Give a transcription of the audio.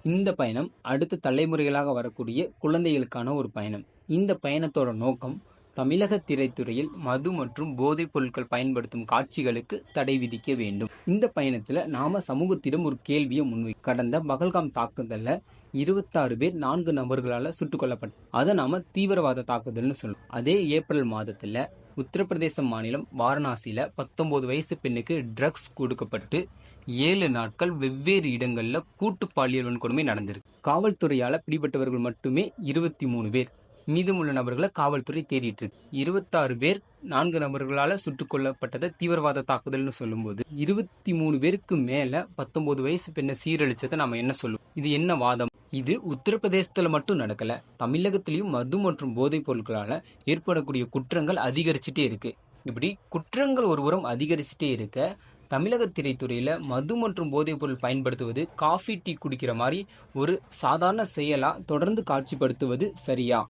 இந்த பயணம் அடுத்த தலைமுறைகளாக வரக்கூடிய குழந்தைகளுக்கான ஒரு பயணம். இந்த பயணத்தோட நோக்கம் தமிழக திரைத்துறையில் மது மற்றும் போதைப் பொருட்கள் பயன்படுத்தும் காட்சிகளுக்கு தடை விதிக்க வேண்டும். இந்த பயணத்துல நாம சமூகத்திடம் ஒரு கேள்வியை கடந்த பகல்காம் தாக்குதல்ல 26 பேர் 4 நபர்களால சுட்டுக் கொல்லப்பட்ட அதை நாம தீவிரவாத தாக்குதல்னு சொல்றோம். அதே ஏப்ரல் மாதத்துல உத்தரப்பிரதேச மாநிலம் வாரணாசியில 19 வயசு பெண்ணுக்கு ட்ரக்ஸ் கொடுக்கப்பட்டு 7 நாட்கள் வெவ்வேறு இடங்கள்ல கூட்டு பாலியல் வன்கொடுமை நடந்திருக்கு. காவல்துறையால பிடிபட்டவர்கள் மட்டுமே 23 பேர். மீதமுள்ள நபர்களை காவல்துறை தேடிட்டு இருக்கு. 26 பேர் 4 நபர்களால சுட்டுக் கொல்லப்பட்டதை தீவிரவாத தாக்குதல்னு சொல்லும்போது 23 பேருக்கு மேல 19 வயசு பெண்ணை சீரழிச்சதை நாம என்ன சொல்லுவோம்? இது என்ன வாதம்? இது உத்தரப்பிரதேசத்துல மட்டும் நடக்கல, தமிழகத்திலையும் மது மற்றும் போதைப் பொருட்களால ஏற்படக்கூடிய குற்றங்கள் அதிகரிச்சுட்டே இருக்கு. இப்படி குற்றங்கள் ஒருபுறம் அதிகரிச்சுட்டே இருக்க, தமிழக திரைத்துறையில மது மற்றும் போதைப் பொருள் பயன்படுத்துவது காஃபி டீ குடிக்கிற மாதிரி ஒரு சாதாரண செயலா தொடர்ந்து காட்சிப்படுத்துவது சரியா?